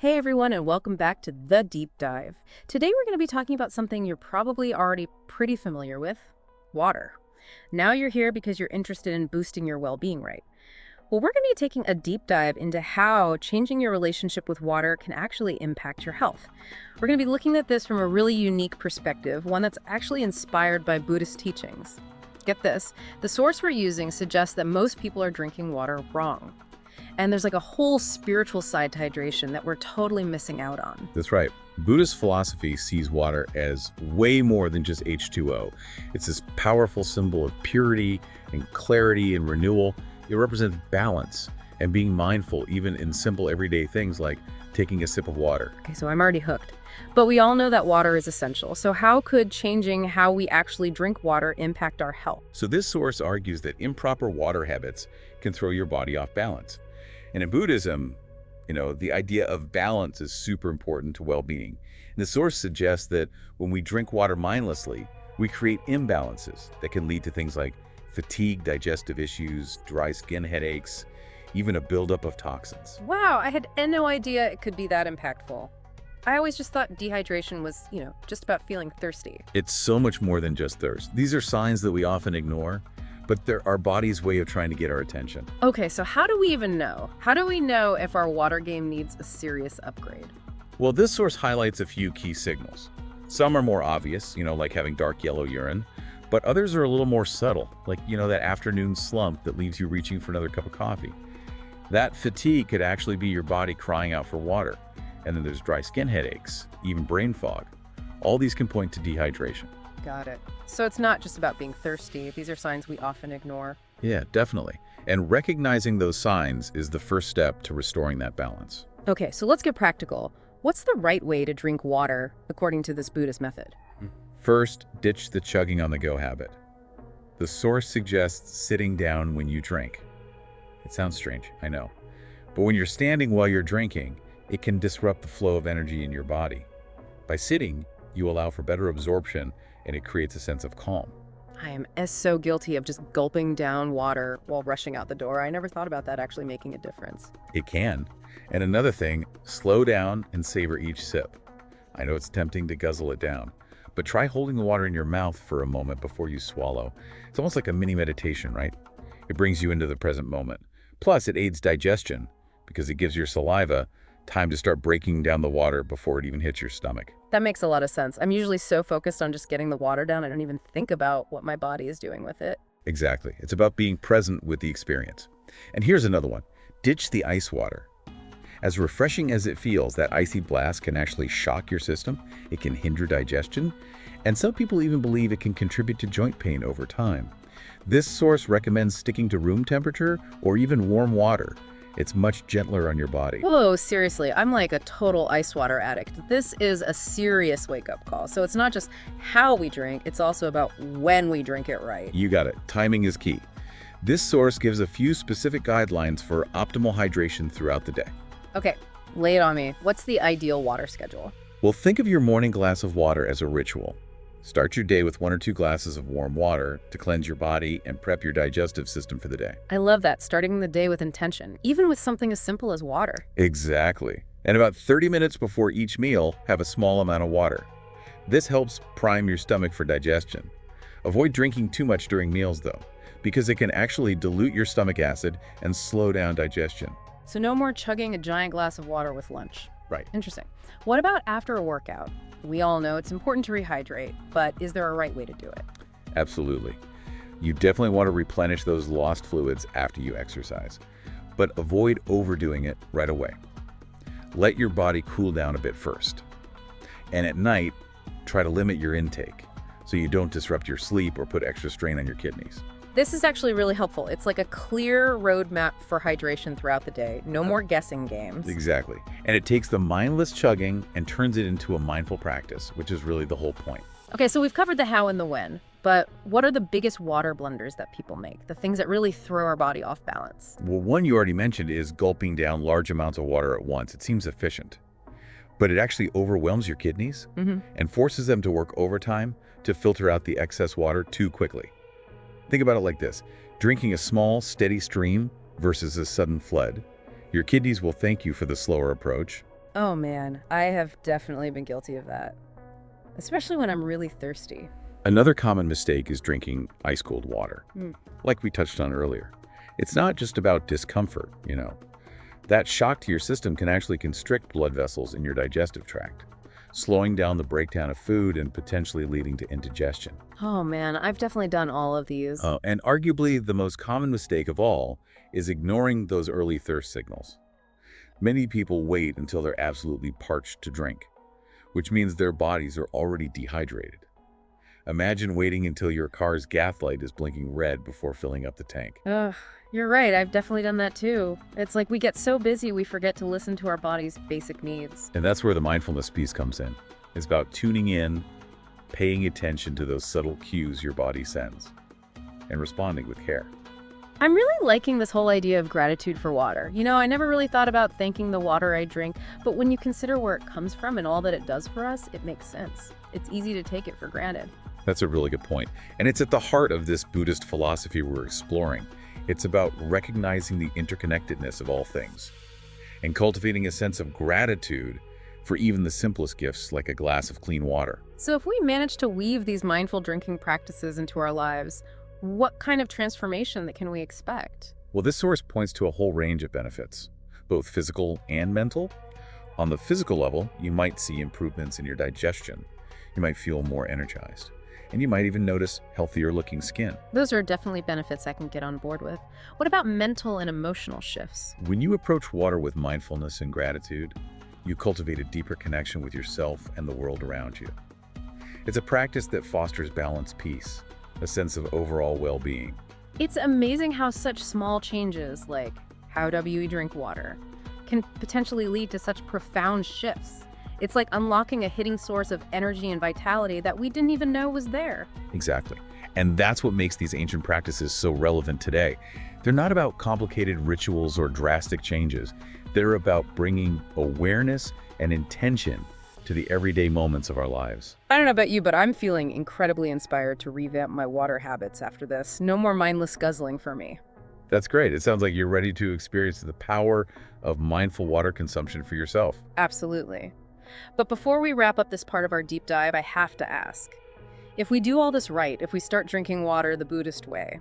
Hey everyone, and welcome back to The Deep Dive. Today we're going to be talking about something you're probably already pretty familiar with, water. Now you're here because you're interested in boosting your well-being, right? Well, we're going to be taking a deep dive into how changing your relationship with water can actually impact your health. We're going to be looking at this from a really unique perspective, one that's actually inspired by Buddhist teachings. Get this, the source we're using suggests that most people are drinking water wrong. And there's like a whole spiritual side to hydration that we're totally missing out on. That's right. Buddhist philosophy sees water as way more than just H2O. It's this powerful symbol of purity and clarity and renewal. It represents balance and being mindful even in simple everyday things like taking a sip of water. Okay, so I'm already hooked. But we all know that water is essential. So how could changing how we actually drink water impact our health? So this source argues that improper water habits can throw your body off balance. And in Buddhism, the idea of balance is super important to well-being. And the source suggests that when we drink water mindlessly, we create imbalances that can lead to things like fatigue, digestive issues, dry skin headaches, even a buildup of toxins. Wow, I had no idea it could be that impactful. I always just thought dehydration was, just about feeling thirsty. It's so much more than just thirst. These are signs that we often ignore, but they're our body's way of trying to get our attention. Okay, so how do we even know? How do we know if our water game needs a serious upgrade? Well, this source highlights a few key signals. Some are more obvious, like having dark yellow urine, but others are a little more subtle, like, that afternoon slump that leaves you reaching for another cup of coffee. That fatigue could actually be your body crying out for water. And then there's dry skin headaches, even brain fog. All these can point to dehydration. Got it. So it's not just about being thirsty. These are signs we often ignore. Yeah, definitely. And recognizing those signs is the first step to restoring that balance. Okay, so let's get practical. What's the right way to drink water according to this Buddhist method? First, ditch the chugging on the go habit. The source suggests sitting down when you drink. It sounds strange, I know. But when you're standing while you're drinking, it can disrupt the flow of energy in your body. By sitting, you allow for better absorption and it creates a sense of calm. I am so guilty of just gulping down water while rushing out the door. I never thought about that actually making a difference. It can. And another thing, slow down and savor each sip. I know it's tempting to guzzle it down, but try holding the water in your mouth for a moment before you swallow. It's almost like a mini meditation, right? It brings you into the present moment. Plus, it aids digestion because it gives your saliva time to start breaking down the water before it even hits your stomach. That makes a lot of sense. I'm usually so focused on just getting the water down, I don't even think about what my body is doing with it. Exactly. It's about being present with the experience. And here's another one. Ditch the ice water. As refreshing as it feels, that icy blast can actually shock your system. It can hinder digestion. And some people even believe it can contribute to joint pain over time. This source recommends sticking to room temperature or even warm water. It's much gentler on your body. Whoa, seriously, I'm like a total ice water addict. This is a serious wake-up call. So it's not just how we drink, it's also about when we drink it right. You got it. Timing is key. This source gives a few specific guidelines for optimal hydration throughout the day. Okay, lay it on me. What's the ideal water schedule? Well, think of your morning glass of water as a ritual. Start your day with 1 or 2 glasses of warm water to cleanse your body and prep your digestive system for the day. I love that, starting the day with intention, even with something as simple as water. Exactly. And about 30 minutes before each meal, have a small amount of water. This helps prime your stomach for digestion. Avoid drinking too much during meals, though, because it can actually dilute your stomach acid and slow down digestion. So no more chugging a giant glass of water with lunch. Right. Interesting. What about after a workout? We all know it's important to rehydrate, but is there a right way to do it? Absolutely. You definitely want to replenish those lost fluids after you exercise, but avoid overdoing it right away. Let your body cool down a bit first. And at night, try to limit your intake so you don't disrupt your sleep or put extra strain on your kidneys. This is actually really helpful. It's like a clear roadmap for hydration throughout the day. No more guessing games. Exactly. And it takes the mindless chugging and turns it into a mindful practice, which is really the whole point. Okay, so we've covered the how and the when, but what are the biggest water blunders that people make? The things that really throw our body off balance? Well, one you already mentioned is gulping down large amounts of water at once. It seems efficient, but it actually overwhelms your kidneys and forces them to work overtime to filter out the excess water too quickly. Think about it like this. Drinking a small, steady stream versus a sudden flood. Your kidneys will thank you for the slower approach. Oh man, I have definitely been guilty of that, especially when I'm really thirsty. Another common mistake is drinking ice-cold water, Mm. like we touched on earlier. It's not just about discomfort, you know. That shock to your system can actually constrict blood vessels in your digestive tract, slowing down the breakdown of food and potentially leading to indigestion. Oh man, I've definitely done all of these. And arguably the most common mistake of all is ignoring those early thirst signals. Many people wait until they're absolutely parched to drink, which means their bodies are already dehydrated. Imagine waiting until your car's gas light is blinking red before filling up the tank. Ugh, you're right, I've definitely done that too. It's like we get so busy we forget to listen to our body's basic needs. And that's where the mindfulness piece comes in. It's about tuning in, paying attention to those subtle cues your body sends, and responding with care. I'm really liking this whole idea of gratitude for water. You know, I never really thought about thanking the water I drink, but when you consider where it comes from and all that it does for us, it makes sense. It's easy to take it for granted. That's a really good point. And it's at the heart of this Buddhist philosophy we're exploring. It's about recognizing the interconnectedness of all things and cultivating a sense of gratitude for even the simplest gifts like a glass of clean water. So if we manage to weave these mindful drinking practices into our lives, what kind of transformation that can we expect? Well, this source points to a whole range of benefits, both physical and mental. On the physical level, you might see improvements in your digestion. You might feel more energized. And you might even notice healthier looking skin. Those are definitely benefits I can get on board with. What about mental and emotional shifts? When you approach water with mindfulness and gratitude, you cultivate a deeper connection with yourself and the world around you. It's a practice that fosters balanced peace, a sense of overall well-being. It's amazing how such small changes, like how we drink water, can potentially lead to such profound shifts. It's like unlocking a hidden source of energy and vitality that we didn't even know was there. Exactly. And that's what makes these ancient practices so relevant today. They're not about complicated rituals or drastic changes. They're about bringing awareness and intention to the everyday moments of our lives. I don't know about you, but I'm feeling incredibly inspired to revamp my water habits after this. No more mindless guzzling for me. That's great. It sounds like you're ready to experience the power of mindful water consumption for yourself. Absolutely. But before we wrap up this part of our deep dive, I have to ask, if we do all this right, if we start drinking water the Buddhist way,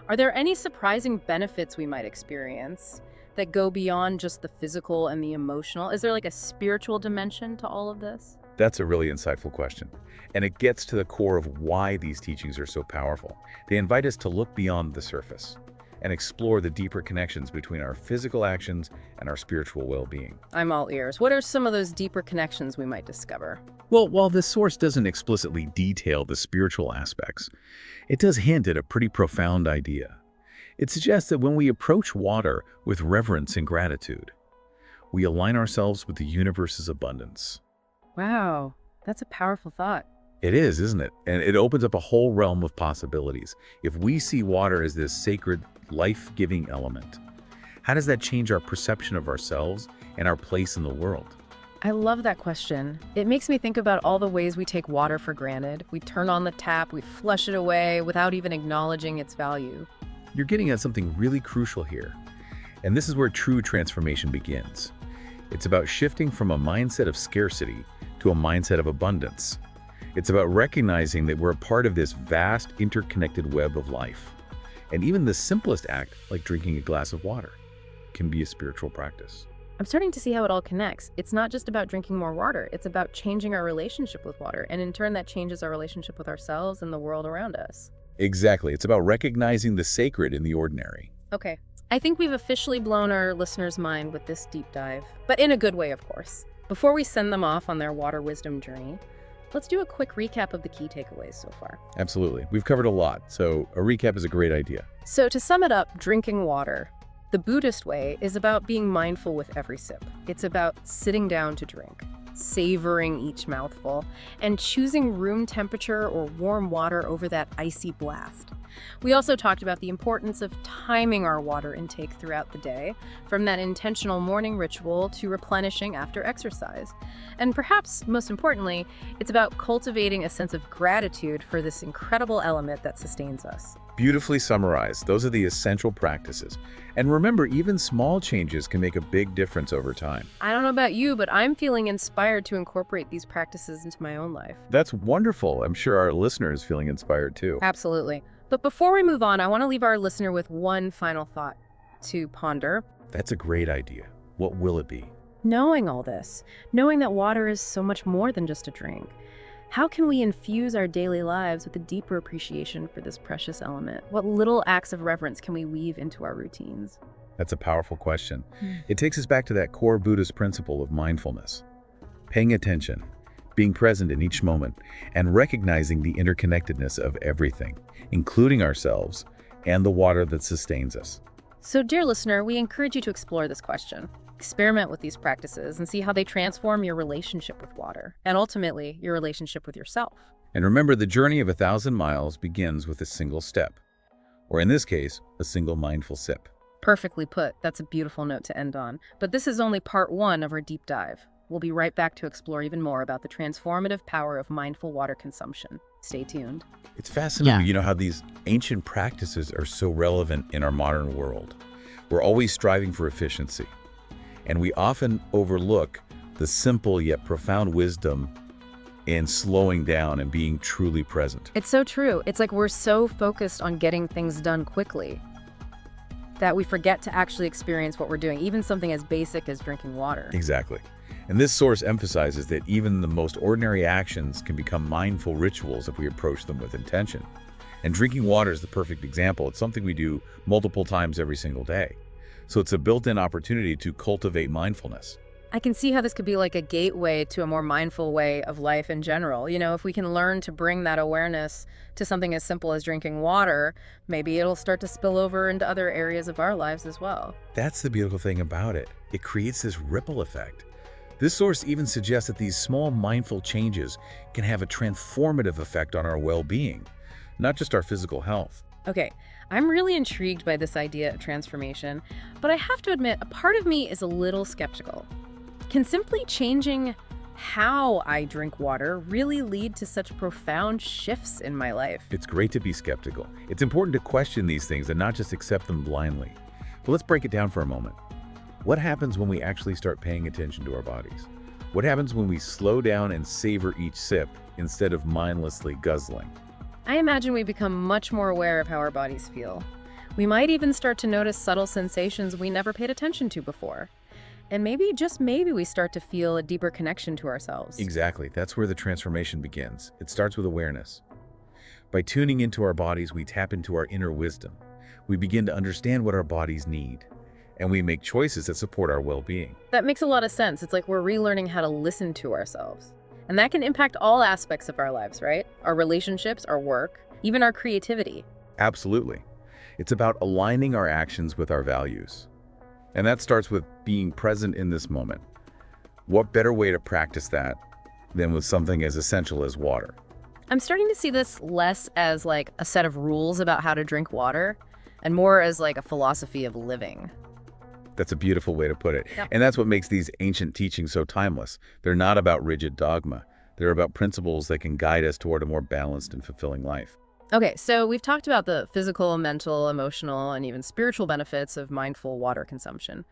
are there any surprising benefits we might experience that go beyond just the physical and the emotional? Is there like a spiritual dimension to all of this? That's a really insightful question. And it gets to the core of why these teachings are so powerful. They invite us to look beyond the surface and explore the deeper connections between our physical actions and our spiritual well-being. I'm all ears. What are some of those deeper connections we might discover? Well, while this source doesn't explicitly detail the spiritual aspects, it does hint at a pretty profound idea. It suggests that when we approach water with reverence and gratitude, we align ourselves with the universe's abundance. Wow, that's a powerful thought. It is, isn't it? And it opens up a whole realm of possibilities. If we see water as this sacred, life-giving element, how does that change our perception of ourselves and our place in the world? I love that question. It makes me think about all the ways we take water for granted. We turn on the tap, we flush it away without even acknowledging its value. You're getting at something really crucial here. And this is where true transformation begins. It's about shifting from a mindset of scarcity to a mindset of abundance. It's about recognizing that we're a part of this vast, interconnected web of life. And even the simplest act, like drinking a glass of water, can be a spiritual practice. I'm starting to see how it all connects. It's not just about drinking more water. It's about changing our relationship with water. And in turn, that changes our relationship with ourselves and the world around us. Exactly. It's about recognizing the sacred in the ordinary. Okay. I think we've officially blown our listeners' mind with this deep dive, but in a good way, of course. Before we send them off on their water wisdom journey, let's do a quick recap of the key takeaways so far. Absolutely. We've covered a lot, so a recap is a great idea. So to sum it up, drinking water, the Buddhist way, is about being mindful with every sip. It's about sitting down to drink, savoring each mouthful, and choosing room temperature or warm water over that icy blast. We also talked about the importance of timing our water intake throughout the day, from that intentional morning ritual to replenishing after exercise. And perhaps most importantly, it's about cultivating a sense of gratitude for this incredible element that sustains us. Beautifully summarized. Those are the essential practices. And remember, even small changes can make a big difference over time. I don't know about you, but I'm feeling inspired to incorporate these practices into my own life. That's wonderful. I'm sure our listener is feeling inspired too. Absolutely. But before we move on, I want to leave our listener with one final thought to ponder. That's a great idea. What will it be? Knowing all this, knowing that water is so much more than just a drink, how can we infuse our daily lives with a deeper appreciation for this precious element? What little acts of reverence can we weave into our routines? That's a powerful question. It takes us back to that core Buddhist principle of mindfulness. Paying attention, being present in each moment, and recognizing the interconnectedness of everything, including ourselves and the water that sustains us. So, dear listener, we encourage you to explore this question. Experiment with these practices and see how they transform your relationship with water, and ultimately, your relationship with yourself. And remember, the journey of 1,000 miles begins with a single step, or in this case, a single mindful sip. Perfectly put. That's a beautiful note to end on. But this is only part one of our deep dive. We'll be right back to explore even more about the transformative power of mindful water consumption. Stay tuned. It's fascinating, how these ancient practices are so relevant in our modern world. We're always striving for efficiency, and we often overlook the simple yet profound wisdom in slowing down and being truly present. It's so true. It's like we're so focused on getting things done quickly that we forget to actually experience what we're doing, even something as basic as drinking water. Exactly. And this source emphasizes that even the most ordinary actions can become mindful rituals if we approach them with intention. And drinking water is the perfect example. It's something we do multiple times every single day. So it's a built-in opportunity to cultivate mindfulness. I can see how this could be like a gateway to a more mindful way of life in general. If we can learn to bring that awareness to something as simple as drinking water, maybe it'll start to spill over into other areas of our lives as well. That's the beautiful thing about it. It creates this ripple effect. This source even suggests that these small mindful changes can have a transformative effect on our well-being, not just our physical health. Okay, I'm really intrigued by this idea of transformation, but I have to admit, a part of me is a little skeptical. Can simply changing how I drink water really lead to such profound shifts in my life? It's great to be skeptical. It's important to question these things and not just accept them blindly. But let's break it down for a moment. What happens when we actually start paying attention to our bodies? What happens when we slow down and savor each sip instead of mindlessly guzzling? I imagine we become much more aware of how our bodies feel. We might even start to notice subtle sensations we never paid attention to before. And maybe, just maybe, we start to feel a deeper connection to ourselves. Exactly. That's where the transformation begins. It starts with awareness. By tuning into our bodies, we tap into our inner wisdom. We begin to understand what our bodies need, and we make choices that support our well-being. That makes a lot of sense. It's like we're relearning how to listen to ourselves. And that can impact all aspects of our lives, right? Our relationships, our work, even our creativity. Absolutely. It's about aligning our actions with our values. And that starts with being present in this moment. What better way to practice that than with something as essential as water? I'm starting to see this less as like a set of rules about how to drink water and more as like a philosophy of living. That's a beautiful way to put it. Yep. And that's what makes these ancient teachings so timeless. They're not about rigid dogma. They're about principles that can guide us toward a more balanced and fulfilling life. Okay, so we've talked about the physical, mental, emotional, and even spiritual benefits of mindful water consumption.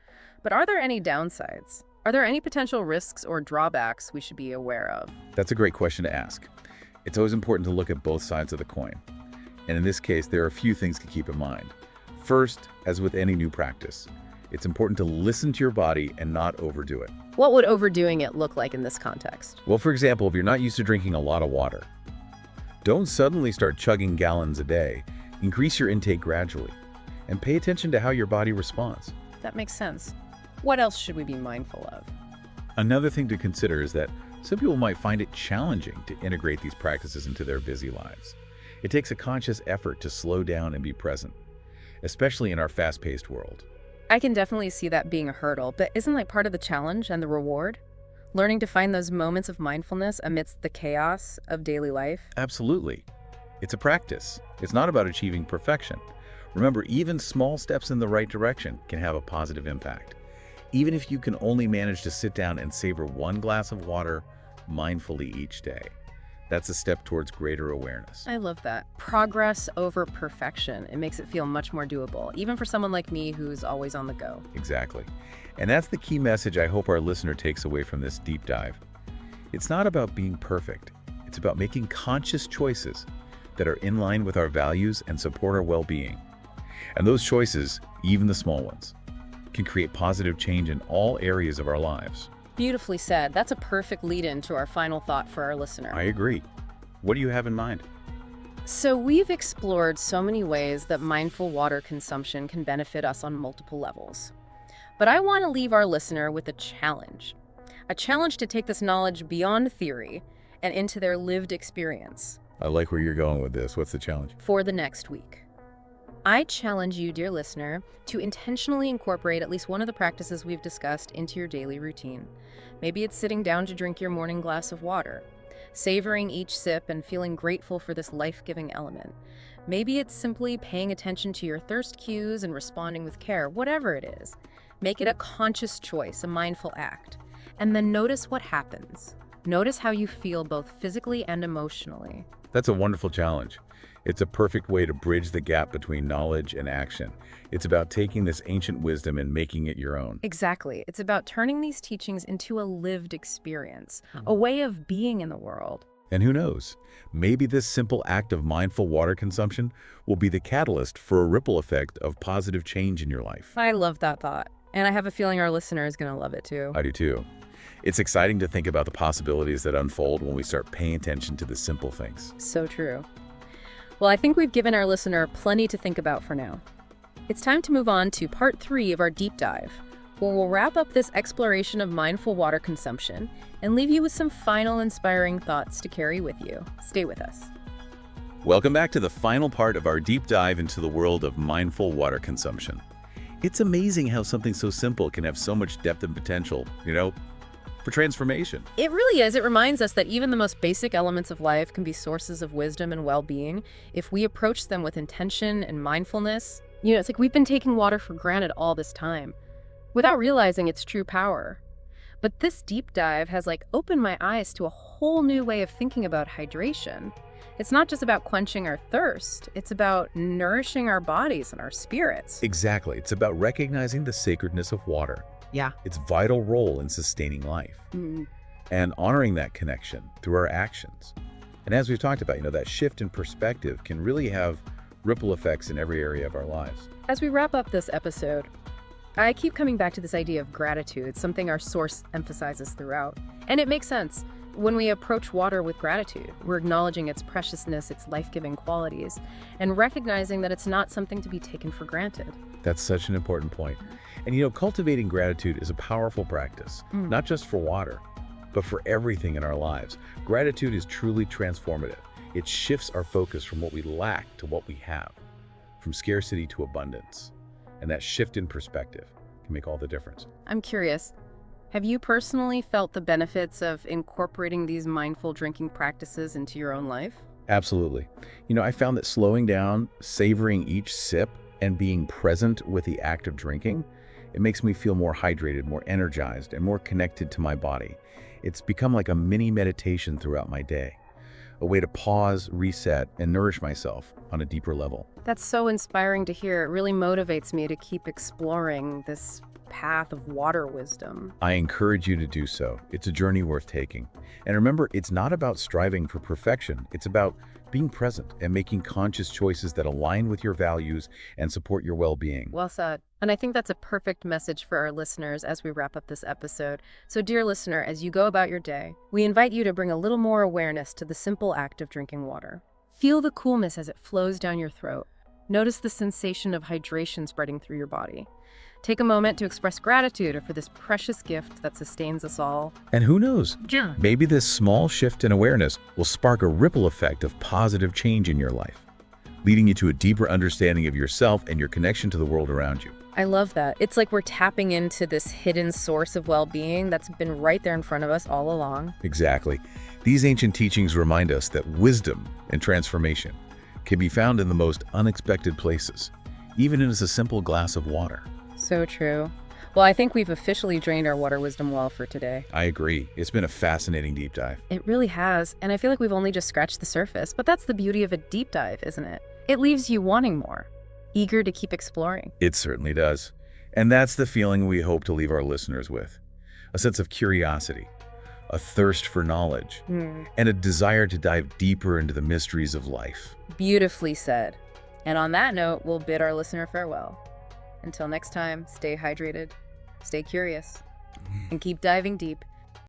But are there any downsides? Are there any potential risks or drawbacks we should be aware of? That's a great question to ask. It's always important to look at both sides of the coin. And in this case, there are a few things to keep in mind. First, as with any new practice, it's important to listen to your body and not overdo it. What would overdoing it look like in this context? Well, for example, if you're not used to drinking a lot of water, don't suddenly start chugging gallons a day. Increase your intake gradually and pay attention to how your body responds. That makes sense. What else should we be mindful of? Another thing to consider is that some people might find it challenging to integrate these practices into their busy lives. It takes a conscious effort to slow down and be present, especially in our fast-paced world. I can definitely see that being a hurdle, but isn't like part of the challenge and the reward? Learning to find those moments of mindfulness amidst the chaos of daily life? Absolutely. It's a practice. It's not about achieving perfection. Remember, even small steps in the right direction can have a positive impact. Even if you can only manage to sit down and savor one glass of water mindfully each day, That's a step towards greater awareness. I love that. Progress over perfection. It makes it feel much more doable, even for someone like me who's always on the go. Exactly. And that's the key message I hope our listener takes away from this deep dive. It's not about being perfect. It's about making conscious choices that are in line with our values and support our well-being. And those choices, even the small ones, can create positive change in all areas of our lives. Beautifully said. That's a perfect lead-in to our final thought for our listener. I agree. What do you have in mind? So we've explored so many ways that mindful water consumption can benefit us on multiple levels. But I want to leave our listener with a challenge to take this knowledge beyond theory and into their lived experience. I like where you're going with this. What's the challenge? For the next week. I challenge you, dear listener, to intentionally incorporate at least one of the practices we've discussed into your daily routine. Maybe it's sitting down to drink your morning glass of water, savoring each sip and feeling grateful for this life-giving element. Maybe it's simply paying attention to your thirst cues and responding with care. Whatever it is, make it a conscious choice, a mindful act. And then notice what happens. Notice how you feel both physically and emotionally. That's a wonderful challenge. It's a perfect way to bridge the gap between knowledge and action. It's about taking this ancient wisdom and making it your own. Exactly. It's about turning these teachings into a lived experience, a way of being in the world. And who knows, maybe this simple act of mindful water consumption will be the catalyst for a ripple effect of positive change in your life. I love that thought. And I have a feeling our listener is going to love it too. I do too. It's exciting to think about the possibilities that unfold when we start paying attention to the simple things. So true. Well, I think we've given our listener plenty to think about for now. It's time to move on to part 3 of our deep dive, where we'll wrap up this exploration of mindful water consumption and leave you with some final inspiring thoughts to carry with you. Stay with us. Welcome back to the final part of our deep dive into the world of mindful water consumption. It's amazing how something so simple can have so much depth and potential, for transformation. It really is. It reminds us that even the most basic elements of life can be sources of wisdom and well-being if we approach them with intention and mindfulness. It's like we've been taking water for granted all this time without realizing its true power. But this deep dive has opened my eyes to a whole new way of thinking about hydration. It's not just about quenching our thirst. It's about nourishing our bodies and our spirits. Exactly. It's about recognizing the sacredness of water. Yeah. Its vital role in sustaining life. And honoring that connection through our actions. And as we've talked about, that shift in perspective can really have ripple effects in every area of our lives. As we wrap up this episode, I keep coming back to this idea of gratitude, something our source emphasizes throughout. And it makes sense. When we approach water with gratitude, we're acknowledging its preciousness, its life-giving qualities, and recognizing that it's not something to be taken for granted. That's such an important point. And cultivating gratitude is a powerful practice, not just for water, but for everything in our lives. Gratitude is truly transformative. It shifts our focus from what we lack to what we have, from scarcity to abundance. And that shift in perspective can make all the difference. I'm curious, have you personally felt the benefits of incorporating these mindful drinking practices into your own life? Absolutely. I found that slowing down, savoring each sip, and being present with the act of drinking, it makes me feel more hydrated, more energized, and more connected to my body. It's become like a mini meditation throughout my day, a way to pause, reset, and nourish myself on a deeper level. That's so inspiring to hear. It really motivates me to keep exploring this path of water wisdom. I encourage you to do so. It's a journey worth taking. And remember, it's not about striving for perfection. It's about being present and making conscious choices that align with your values and support your well-being. Well said. And I think that's a perfect message for our listeners as we wrap up this episode. So, dear listener, as you go about your day, we invite you to bring a little more awareness to the simple act of drinking water. Feel the coolness as it flows down your throat. Notice the sensation of hydration spreading through your body. Take a moment to express gratitude for this precious gift that sustains us all. And who knows, maybe this small shift in awareness will spark a ripple effect of positive change in your life, leading you to a deeper understanding of yourself and your connection to the world around you. I love that. It's like we're tapping into this hidden source of well-being that's been right there in front of us all along. Exactly. These ancient teachings remind us that wisdom and transformation can be found in the most unexpected places, even in a simple glass of water. So true. Well, I think we've officially drained our water wisdom well for today. I agree. It's been a fascinating deep dive. It really has, and I feel like we've only just scratched the surface, but that's the beauty of a deep dive, isn't it? It leaves you wanting more, eager to keep exploring. It certainly does. And that's the feeling we hope to leave our listeners with. A sense of curiosity, a thirst for knowledge, and a desire to dive deeper into the mysteries of life. Beautifully said. And on that note, we'll bid our listener farewell. Until next time, stay hydrated, stay curious, and keep diving deep